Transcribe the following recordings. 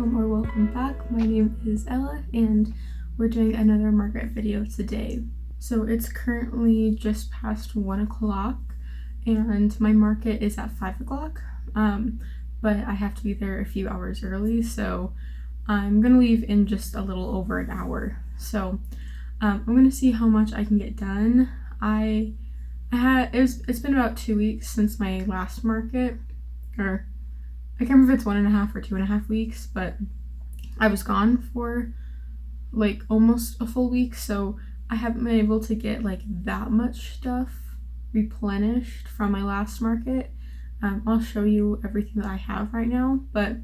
welcome or welcome back. My name is Ella and we're doing another market video today. So it's currently just past 1 o'clock and my market is at 5 o'clock, but I have to be there a few hours early, so I'm gonna leave in just a little over an hour. So I'm gonna see how much I can get done. It's been about 2 weeks since my last market, or I can't remember if it's 1.5 or 2.5 weeks, but I was gone for like almost a full week, so I haven't been able to get like that much stuff replenished from my last market. I'll show you everything that I have right now, but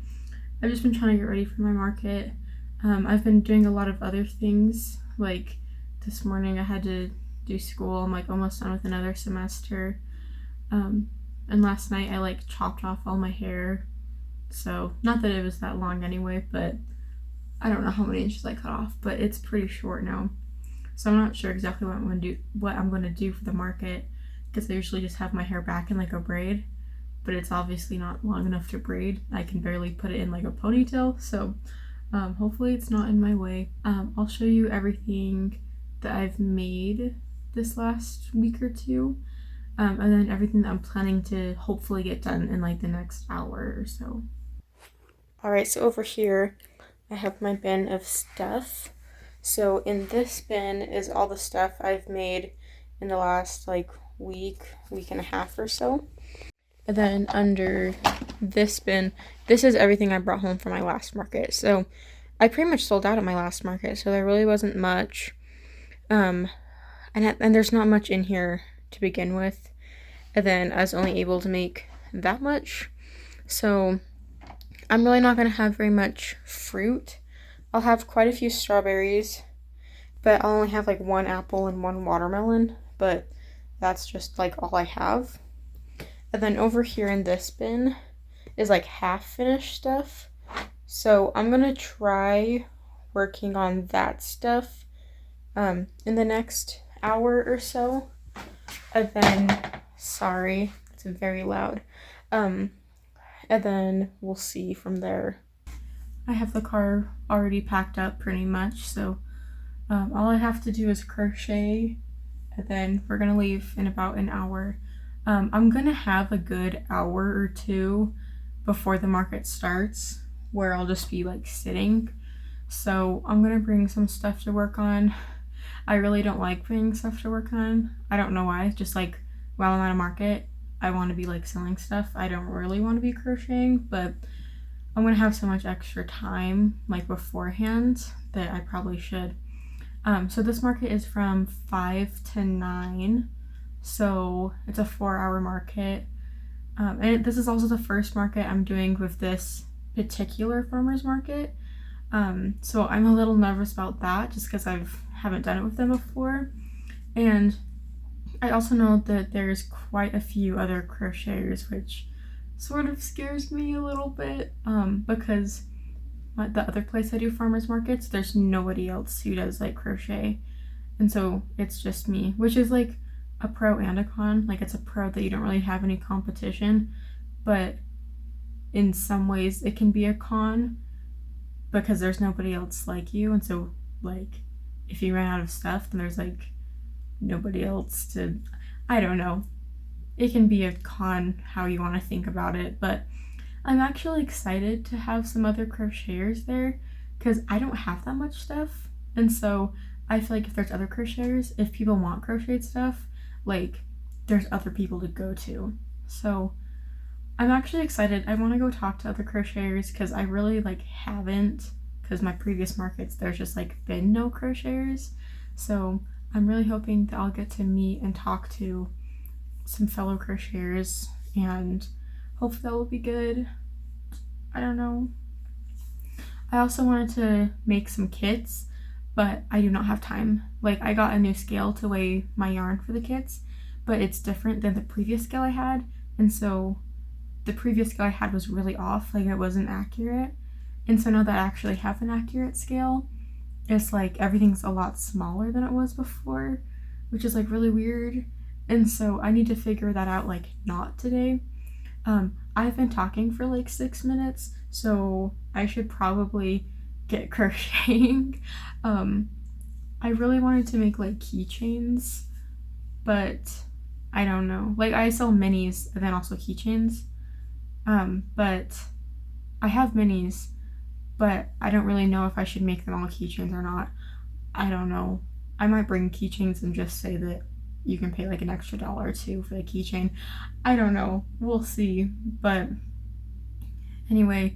I've just been trying to get ready for my market. I've been doing a lot of other things, like this morning I had to do school. I'm like almost done with another semester. And last night I like chopped off all my hair. So not that it was that long anyway, but I don't know how many inches I cut off, but it's pretty short now. So I'm not sure exactly what I'm going to do for the market, because I usually just have my hair back in like a braid, but it's obviously not long enough to braid. I can barely put it in like a ponytail, so hopefully it's not in my way. I'll show you everything that I've made this last week or two, and then everything that I'm planning to hopefully get done in like the next hour or so. Alright, so over here I have my bin of stuff. So in this bin is all the stuff I've made in the last like week and a half or so. And then under this bin, this is everything I brought home from my last market. So I pretty much sold out at my last market, so there really wasn't much. And there's not much in here to begin with. And then I was only able to make that much. So I'm really not going to have very much fruit. I'll have quite a few strawberries, but I'll only have like 1 apple and 1 watermelon, but that's just like all I have. And then over here in this bin is like half finished stuff. So I'm going to try working on that stuff in the next hour or so. And then, sorry, it's very loud. And then we'll see from there. I have the car already packed up pretty much, so all I have to do is crochet, and then we're gonna leave in about an hour. I'm gonna have a good hour or two before the market starts where I'll just be like sitting, so I'm gonna bring some stuff to work on. I really don't like bringing stuff to work on. I don't know why, just like while I'm at a market I want to be like selling stuff. I don't really want to be crocheting, but I'm gonna have so much extra time like beforehand that I probably should. So this market is from 5 to 9, so it's a 4-hour market. And this is also the first market I'm doing with this particular farmer's market. So I'm a little nervous about that just because I haven't done it with them before. And I also know that there's quite a few other crocheters, which sort of scares me a little bit, because at the other place I do farmers markets, there's nobody else who does like crochet, and so it's just me, which is like a pro and a con. Like it's a pro that you don't really have any competition, but in some ways it can be a con because there's nobody else like you, and so like if you run out of stuff, then there's like nobody else to, I don't know. It can be a con how you want to think about it, but I'm actually excited to have some other crocheters there because I don't have that much stuff, and so I feel like if there's other crocheters, if people want crocheted stuff, like there's other people to go to. So I'm actually excited. I want to go talk to other crocheters because I really like haven't, because my previous markets there's just like been no crocheters. So I'm really hoping that I'll get to meet and talk to some fellow crocheters, and hopefully that will be good. I don't know. I also wanted to make some kits, but I do not have time. Like I got a new scale to weigh my yarn for the kits, but it's different than the previous scale I had, and so the previous scale I had was really off, like it wasn't accurate. And so now that I actually have an accurate scale, it's like everything's a lot smaller than it was before, which is like really weird. And so I need to figure that out like not today. I've been talking for like 6 minutes, so I should probably get crocheting. I really wanted to make like keychains, but I don't know. Like I sell minis and then also keychains. But I have minis, but I don't really know if I should make them all keychains or not. I don't know. I might bring keychains and just say that you can pay like an extra $1 or $2 for the keychain. I don't know. We'll see. But anyway,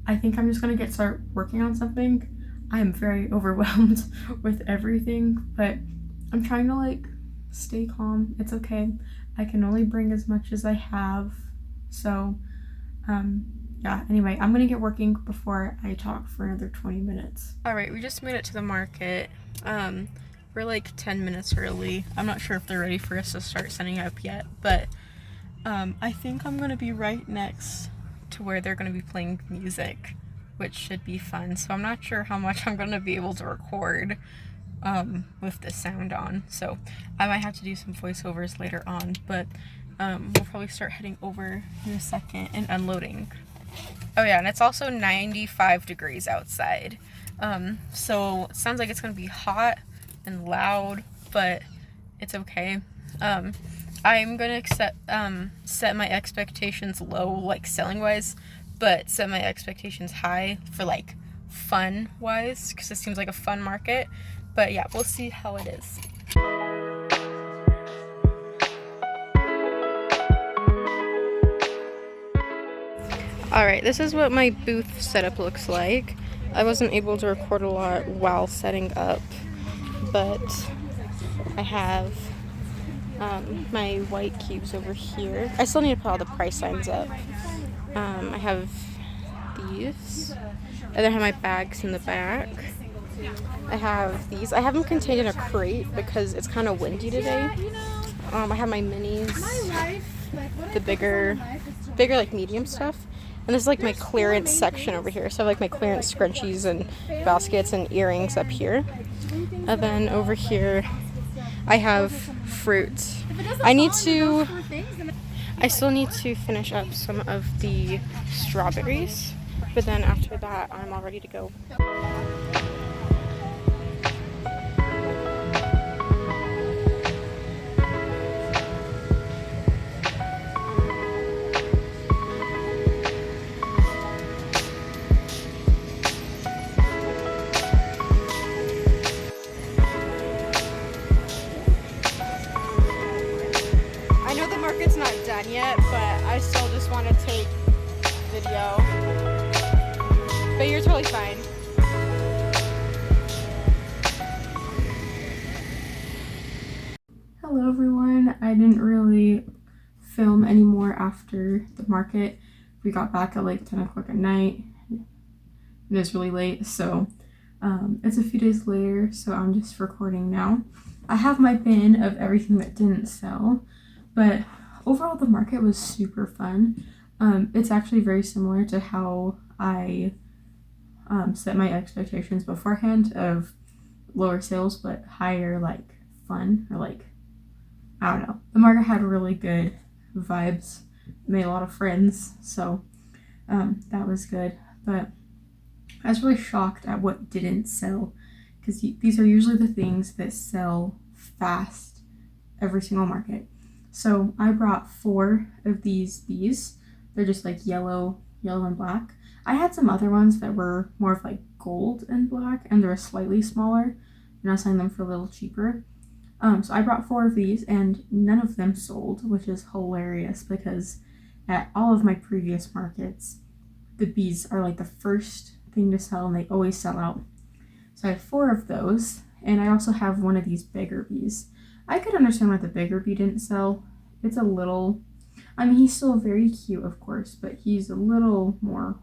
I think I'm just gonna start working on something. I am very overwhelmed with everything, but I'm trying to like stay calm. It's okay. I can only bring as much as I have. So, yeah, anyway, I'm gonna get working before I talk for another 20 minutes. All right, we just made it to the market. We're like 10 minutes early. I'm not sure if they're ready for us to start setting up yet, but I think I'm gonna be right next to where they're gonna be playing music, which should be fun. So I'm not sure how much I'm gonna be able to record with the sound on. So I might have to do some voiceovers later on, but we'll probably start heading over in a second and unloading. Oh yeah, and it's also 95 degrees outside. So it sounds like it's gonna be hot and loud, but it's okay. I'm gonna set my expectations low, like selling wise, but set my expectations high for like fun wise, because it seems like a fun market. But yeah, we'll see how it is. Alright, this is what my booth setup looks like. I wasn't able to record a lot while setting up, but I have my white cubes over here. I still need to put all the price signs up. I have these, and then I have my bags in the back. I have these. I have them contained in a crate because it's kind of windy today. I have my minis, the bigger like medium stuff. And this is like my clearance section over here. So I have like my clearance scrunchies and baskets and earrings up here. And then over here, I have fruit. I still need to finish up some of the strawberries. But then after that, I'm all ready to go. It's not done yet, but I still just want to take video. But you're totally fine. Hello everyone. I didn't really film anymore after the market. We got back at like 10 o'clock at night. It is really late, so it's a few days later, so I'm just recording now. I have my bin of everything that didn't sell, but overall, the market was super fun. It's actually very similar to how I set my expectations beforehand of lower sales but higher like fun, or like, I don't know. The market had really good vibes, made a lot of friends, so that was good. But I was really shocked at what didn't sell, because these are usually the things that sell fast every single market. So I brought 4 of these bees. They're just like yellow and black. I had some other ones that were more of like gold and black, and they're slightly smaller, and I was selling them for a little cheaper. So I brought 4 of these, and none of them sold, which is hilarious because at all of my previous markets, the bees are like the first thing to sell, and they always sell out. So I have 4 of those, and I also have one of these bigger bees. I could understand why the bigger bee didn't sell. It's a little, I mean, he's still very cute, of course, but he's a little more,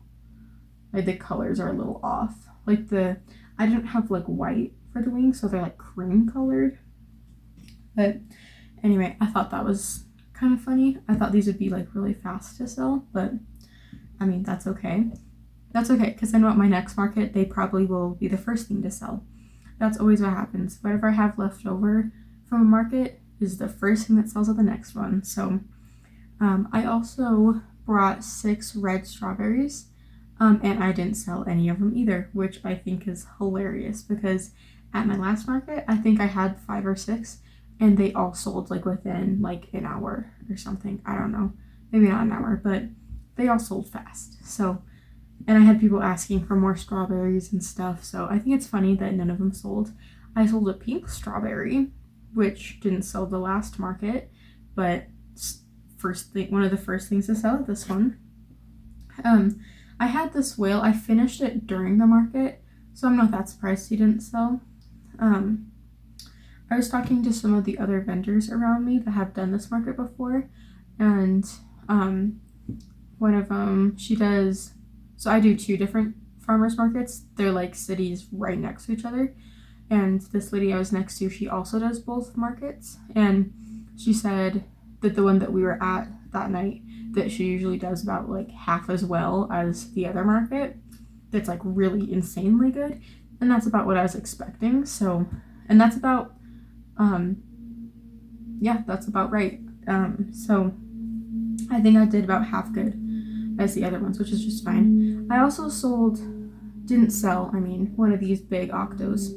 like the colors are a little off. Like I didn't have like white for the wings, so they're like cream colored. But anyway, I thought that was kind of funny. I thought these would be like really fast to sell, but I mean, that's okay. That's okay, because then at my next market, they probably will be the first thing to sell. That's always what happens. Whatever I have left over from a market is the first thing that sells at the next one. So I also brought 6 red strawberries. And I didn't sell any of them either, which I think is hilarious because at my last market, I think I had 5 or 6 and they all sold like within like an hour or something. I don't know, maybe not an hour, but they all sold fast. So, and I had people asking for more strawberries and stuff. So I think it's funny that none of them sold. I sold a pink strawberry, which didn't sell the last market, but one of the first things to sell at this one. I had this whale. I finished it during the market, so I'm not that surprised he didn't sell. I was talking to some of the other vendors around me that have done this market before, and one of them, she does, so I do 2 different farmers markets. They're like cities right next to each other, and this lady I was next to, she also does both markets, and she said that the one that we were at that night, that she usually does about like half as well as the other market. That's like really insanely good, and that's about what I was expecting. So, and that's about yeah, that's about right. So I think I did about half good as the other ones, which is just fine. I also didn't sell one of these big octos,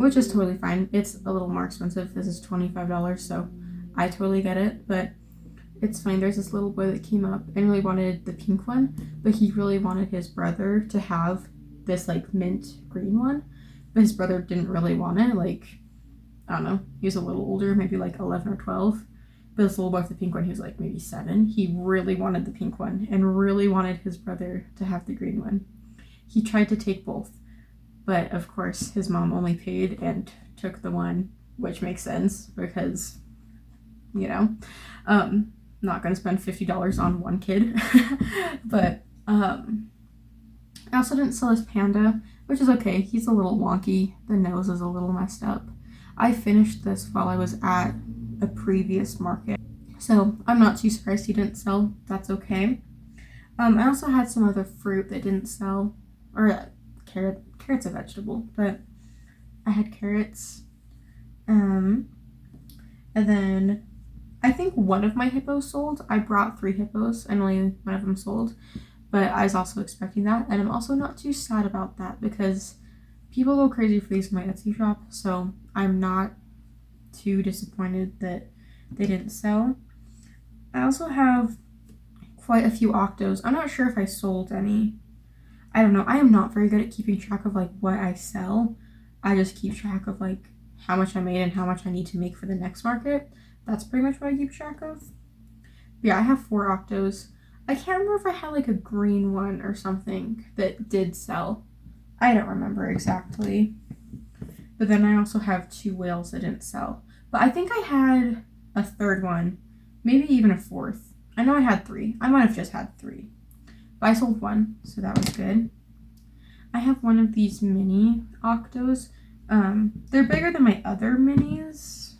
which is totally fine. It's a little more expensive. This is $25, so I totally get it, but it's fine. There's this little boy that came up and really wanted the pink one, but he really wanted his brother to have this like mint green one, but his brother didn't really want it. Like, I don't know, he was a little older, maybe like 11 or 12, but this little boy with the pink one, he was like maybe 7. He really wanted the pink one and really wanted his brother to have the green one. He tried to take both, but of course his mom only paid and took the one, which makes sense because, you know, not going to spend $50 on one kid. But I also didn't sell his panda, which is okay. He's a little wonky. The nose is a little messed up. I finished this while I was at a previous market, so I'm not too surprised he didn't sell. That's okay. I also had some other fruit that didn't sell, or carrot's a vegetable, but I had carrots. And then I think one of my hippos sold. I brought 3 hippos and only one of them sold, but I was also expecting that, and I'm also not too sad about that because people go crazy for these in my Etsy shop, so I'm not too disappointed that they didn't sell. I also have quite a few octos. I'm not sure if I sold any. I don't know. I am not very good at keeping track of like what I sell. I just keep track of like how much I made and how much I need to make for the next market. That's pretty much what I keep track of. But yeah, I have 4 octos. I can't remember if I had like a green one or something that did sell. I don't remember exactly. But then I also have 2 whales that didn't sell. But I think I had a 3rd one, maybe even a 4th. I know I had 3. I might have just had 3. But I sold 1, so that was good. I have one of these mini octos. They're bigger than my other minis.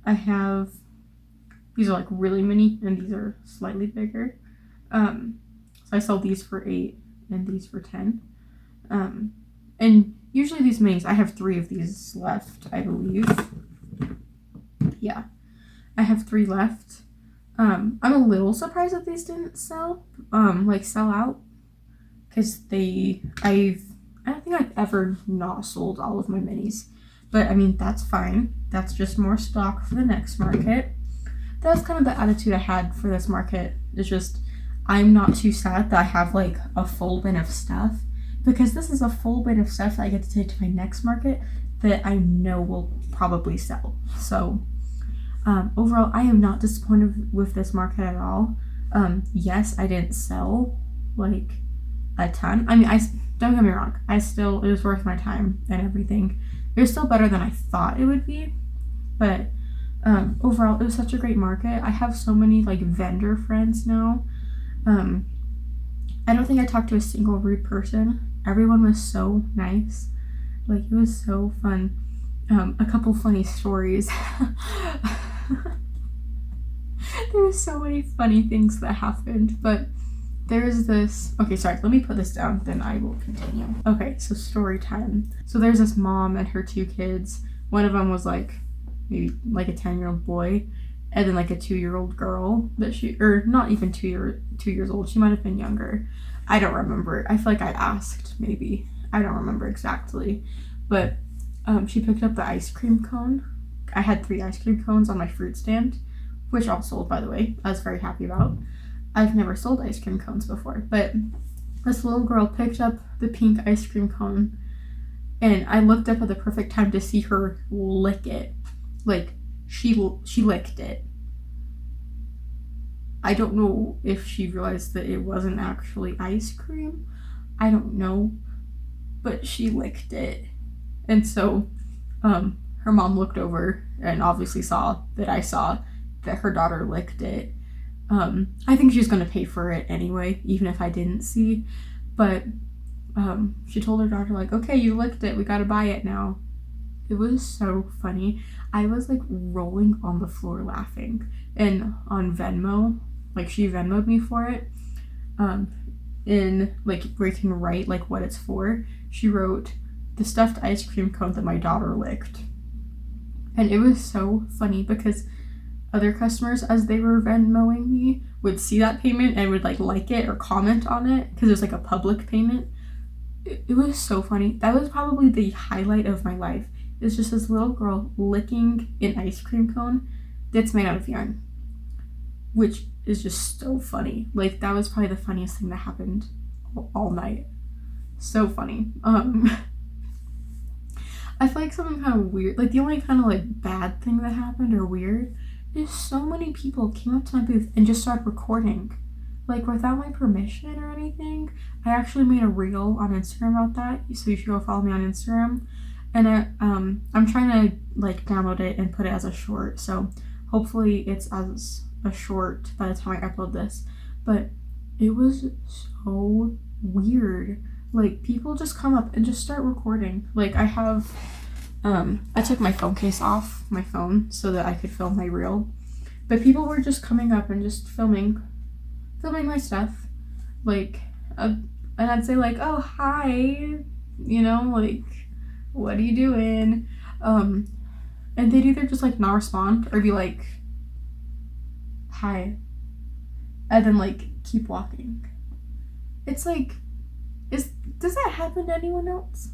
I have, these are like really mini, and these are slightly bigger. So I sold these for 8 and these for 10. And usually these minis, I have 3 of these left, I believe. Yeah, I have 3 left. I'm a little surprised that these didn't sell out, because I don't think I've ever not sold all of my minis, but I mean, that's fine. That's just more stock for the next market. That's kind of the attitude I had for this market. It's just, I'm not too sad that I have like a full bin of stuff, because this is a full bin of stuff that I get to take to my next market that I know will probably sell. So overall, I am not disappointed with this market at all. Yes, I didn't sell like a ton. I mean, don't get me wrong, it was worth my time and everything. It was still better than I thought it would be, but overall, it was such a great market. I have so many like vendor friends now. I don't think I talked to a single rude person. Everyone was so nice. Like, it was so fun. A couple funny stories. There were so many funny things that happened, but there's this, okay, sorry, let me put this down, then I will continue. Okay, so story time. So there's this mom and her 2 kids. One of them was like, maybe like a 10-year-old boy, and then like a 2-year-old girl that she, or not even 2 years old, she might have been younger. I don't remember. I feel like I asked, maybe. I don't remember exactly. But she picked up the ice cream cone. I had 3 ice cream cones on my fruit stand, which all sold, by the way. I was very happy about. I've never sold ice cream cones before, but this little girl picked up the pink ice cream cone, and I looked up at the perfect time to see her lick it. Like, she licked it. I don't know if she realized that it wasn't actually ice cream. I don't know, but she licked it. And so her mom looked over and obviously saw that I saw that her daughter licked it. I think she's going to pay for it anyway, even if I didn't see. But she told her daughter, like, okay, you licked it. We got to buy it now. It was so funny. I was like rolling on the floor laughing. And on Venmo, like she Venmo'd me for it. In like where you can write like what it's for, she wrote the stuffed ice cream cone that my daughter licked. And it was so funny because other customers, as they were Venmoing me, would see that payment and would like it or comment on it because it was like a public payment. It was so funny. That was probably the highlight of my life. It's just this little girl licking an ice cream cone that's made out of yarn, which is just so funny. Like, that was probably the funniest thing that happened all night. So funny. I feel like something kind of weird, like the only kind of like bad thing that happened or weird is so many people came up to my booth and just started recording, like without my permission or anything. I actually made a reel on Instagram about that, so you should go follow me on Instagram. And I'm trying to like download it and put it as a short, so hopefully it's as a short by the time I upload this. But it was so weird. Like, people just come up and just start recording. Like, I have I took my phone case off my phone so that I could film my reel, but people were just coming up and just filming my stuff. Like, and I'd say like, oh, hi, you know, like, what are you doing? And they'd either just like not respond or be like, hi, and then like keep walking. It's like, does that happen to anyone else?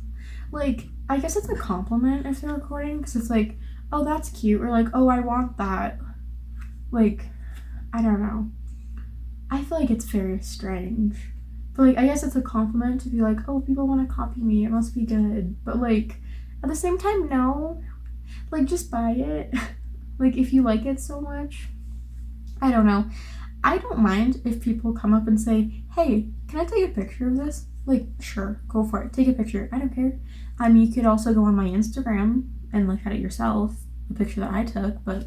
Like, I guess it's a compliment if they're recording, because it's like, oh, that's cute, or like, oh, I want that. Like, I don't know. I feel like it's very strange. But like, I guess it's a compliment to be like, oh, people want to copy me, it must be good. But like, at the same time, no. Like, just buy it. Like, if you like it so much. I don't know. I don't mind if people come up and say, hey, can I take a picture of this? Like, sure, go for it. Take a picture. I don't care. I mean, you could also go on my Instagram and look at it yourself, the picture that I took. But,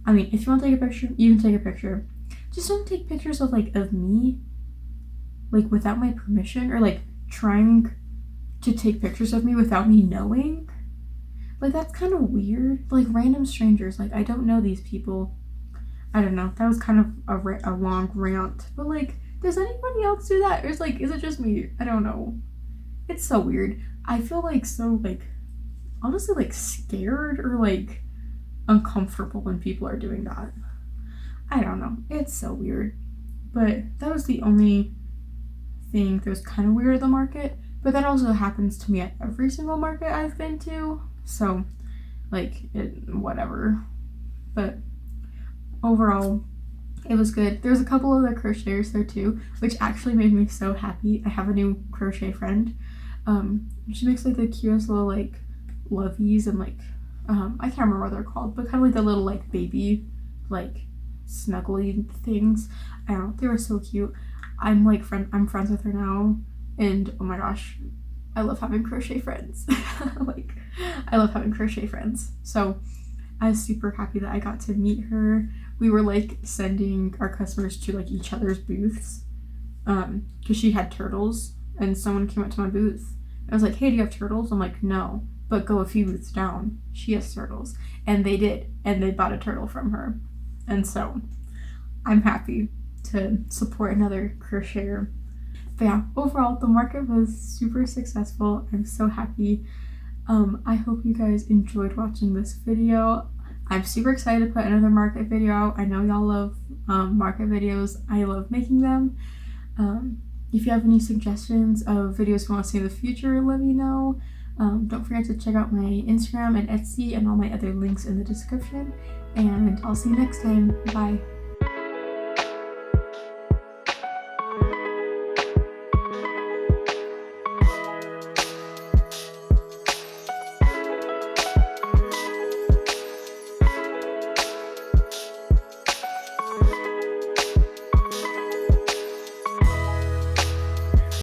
I mean, if you want to take a picture, you can take a picture. Just don't take pictures of, like, of me, like, without my permission, or, like, trying to take pictures of me without me knowing. Like, that's kind of weird. Like, random strangers. Like, I don't know these people. I don't know. That was kind of a long rant. But, like, does anybody else do that? Or is it just me? I don't know. It's so weird. I feel like so, like, honestly, like, scared or, like, uncomfortable when people are doing that. I don't know. It's so weird. But that was the only thing that was kind of weird at the market. But that also happens to me at every single market I've been to. So, like, whatever. But overall, it was good. There's a couple other crocheters there too, which actually made me so happy. I have a new crochet friend. She makes like the cutest little like loveys and like I can't remember what they're called, but kind of like the little like baby like snuggly things. I don't know. They were so cute. I'm friends with her now, and oh my gosh, I love having crochet friends. Like, I love having crochet friends. So I was super happy that I got to meet her. We were like sending our customers to like each other's booths, because she had turtles, and someone came up to my booth. I was like, hey, do you have turtles? I'm like, no, but go a few booths down, she has turtles. And they did, and they bought a turtle from her. And so I'm happy to support another crocheter. But yeah, overall, the market was super successful. I'm so happy. I hope you guys enjoyed watching this video. I'm super excited to put another market video out. I know y'all love market videos. I love making them. If you have any suggestions of videos you want to see in the future, let me know. Don't forget to check out my Instagram and Etsy and all my other links in the description. And I'll see you next time. Bye.